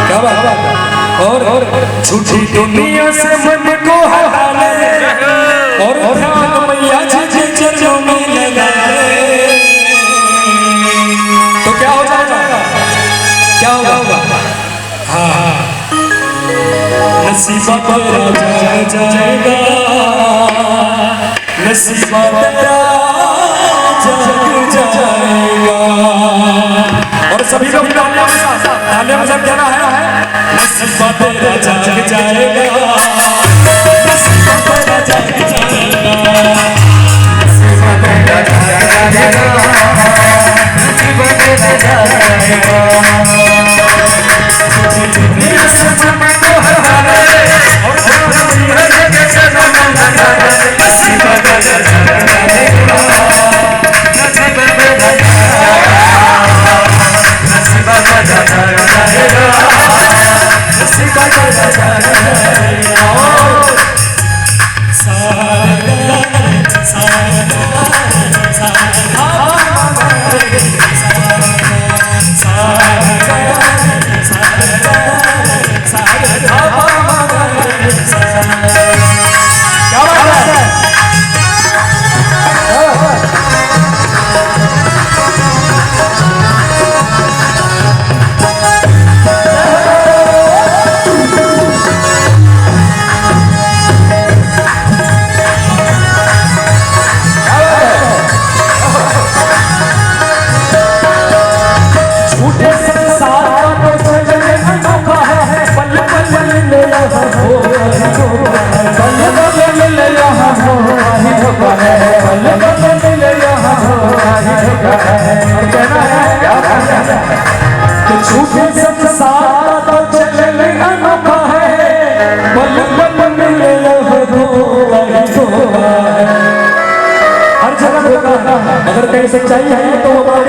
क्या बात। और झूठी दुनिया से मन को हटा ले और ध्यान मैया जी के चरणों में लगा ले तो क्या हो जाएगा, क्या होगा। हाँ नसीबा तेरा जग जाएगा, नसीबा तेरा जग जाएगा। और सभी लोग तालियों में सब कहना है नसीबा तेरा जग जाएगा, नसीबा तेरा जग जाएगा, नसीबा तेरा जग जाएगा, नसीबा तेरा जग जाएगा। दुनिया से मन को हटा ले और मैया के चरणों में लगा ले, नसीबा तेरा जग जाएगा, नसीबा तेरा जग जाएगा, नसीबा तेरा जग जाएगा, नसीबा तेरा जग जाएगा। अगर कहीं सच्चाई है तो वो बात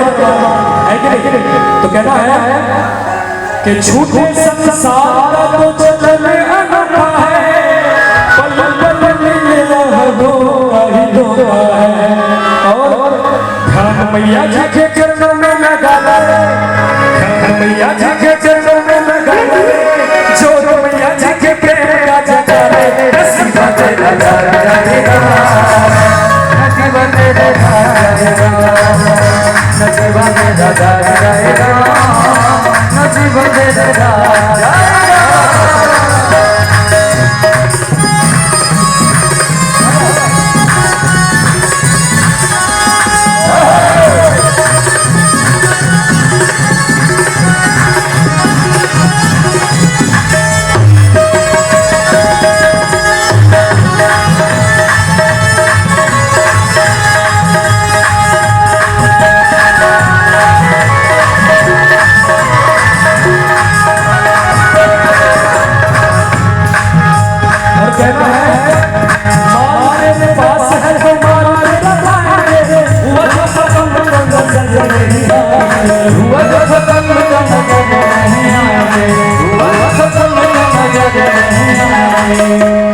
है कि नहीं। तो कहना है कि झूठे संसार का तो चलन अनोखा है, पल पल मिले धोखा ही धोखा है। और ध्यान मैया जी के चरणों में लगा ले, ध्यान मैया जी के चरणों में लगा ले, जो मैया जी के प्रेम का जगा ले, नसीबा तेरा जग जाएगा, नसीबा तेरा जग जाएगा, नसीबा तेरा जग जाएगा, नसीबा तेरा जग जाएगा।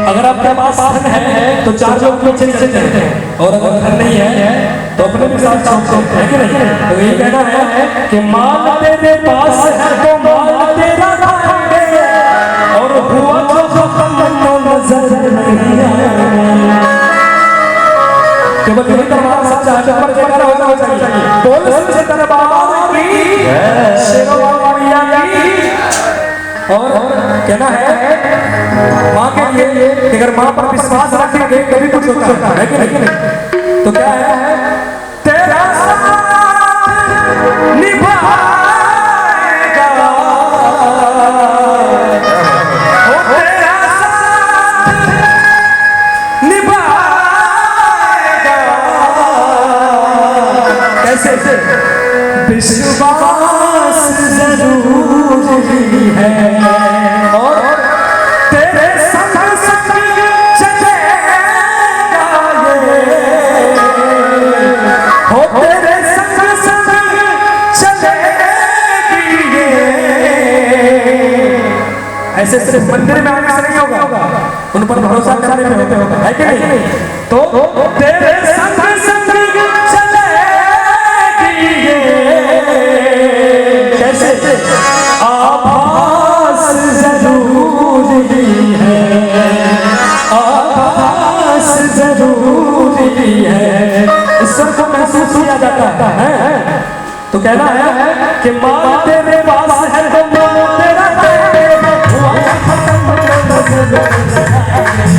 अगर आपके पास धन है तो चार लोग पीछे नीचे चलते हैं, और अगर धन नहीं है तो अपने भी साथ चलते हैं कि नहीं। तो यही कहना है कि माल तेरे पास है तो माल तेरा खाएंगे, और हुआ जो खत्म नजर नहीं आएगा। केवल यही दरबार सच्चा है, पर जगह होना चाहिए। बोल सच्चे दरबार की शेरों मैया की। और कहना है माँ के लिए कि अगर माँ पर विश्वास रखेंगे कभी कुछ होता है कि नहीं। तो क्या है तेरा साथ निभाएगा, ओ तेरा साथ निभाएगा। कैसे विश्वास जरूरी है, और तेरे संग संग चलेगा ये, हो तेरे संग संग चलेगी ये। ऐसे सिर्फ मंदिर में आने से नहीं होगा, उन पर भरोसा करने में होगा, है कि नहीं। तो तेरे संग संग चलेगी ईश्वर को महसूस किया जाता है। तो कहना है कि माँ तेरे पास है तो माँ तेरा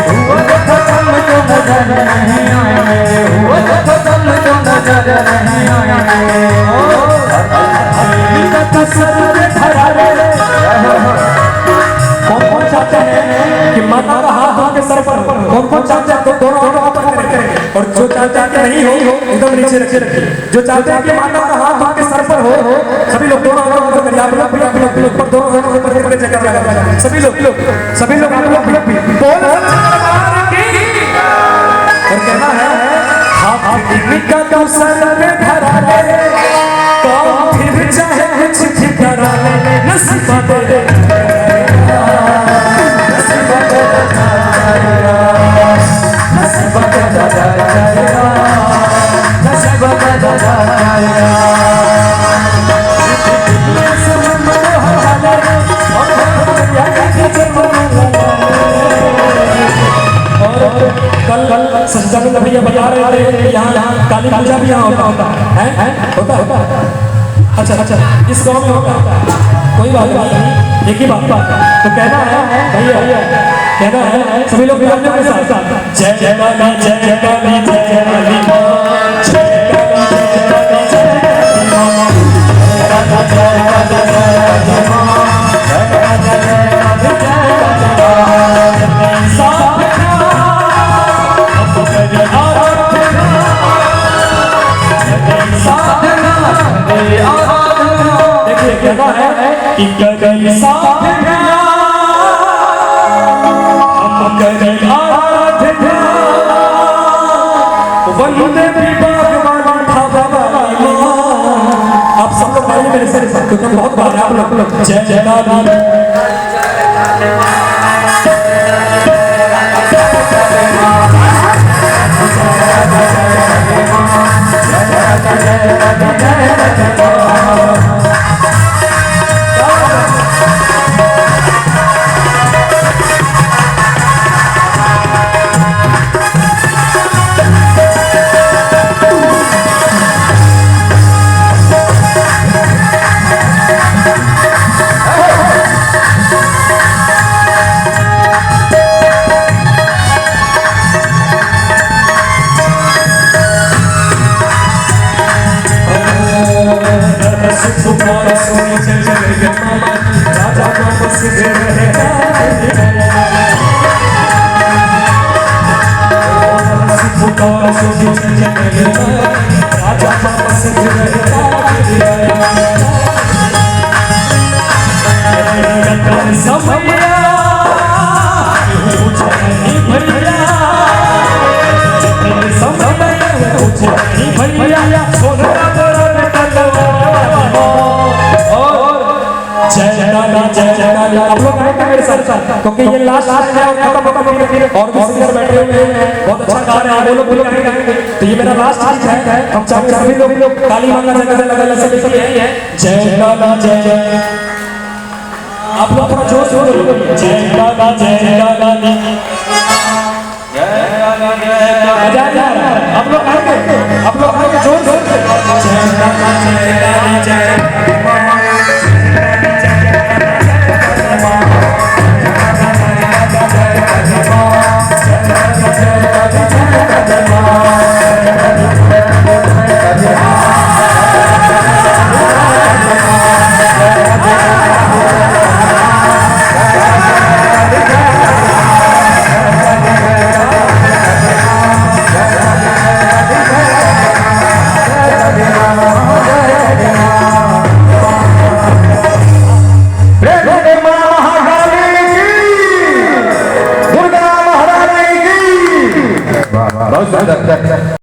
हुआ खत्म जो नजर नहीं आए, हुआ खत्म जो नजर नहीं आए। कौन चाहते हैं कि माता का हाथ उनके सर पर, कौन चाहते हैं तो दोनों ऊपर करें, और जो चाहते हैं कि नहीं हो एकदम नीचे रखिए। जो चाहते हैं कि माता का हाथ उनके सर पर हो, सभी लोग दोनों ऊपर करिए। आप लोग ऊपर दोनों ऊपर जगह सभी लोग आप लोग बोल और कहना है हाथ का तो सर में धरा ले, काम फिर चाहे कुछ भी करा ले, नसीब दे दे कल संचालक भैया बता रहे थे यहाँ काली पूजा भी यहाँ होता है। होता अच्छा इस गांव में होता कोई बात नहीं, एक ही बात तो कहना है भैया, कहना है सभी लोग के साथ जय जय काली जय जय काली जय जय काली आप सब लोग भाई मेरे से क्योंकि बहुत बात है आप लोग जय जय काली आप लोग आए मेरे साथ क्योंकि ये लास्ट है और भी सिंगर बैठे हुए हैं, बहुत अच्छा गा रहे हैं, बोलो गाएंगे। तो ये मेरा लास्ट गीत है, हम सभी लोग काली मां का जगह लगा सभी है जय काला जय जय। आप लोग थोड़ा जोर से बोलो जय काला जय काला जय। आप लोग आएंगे जोर से जय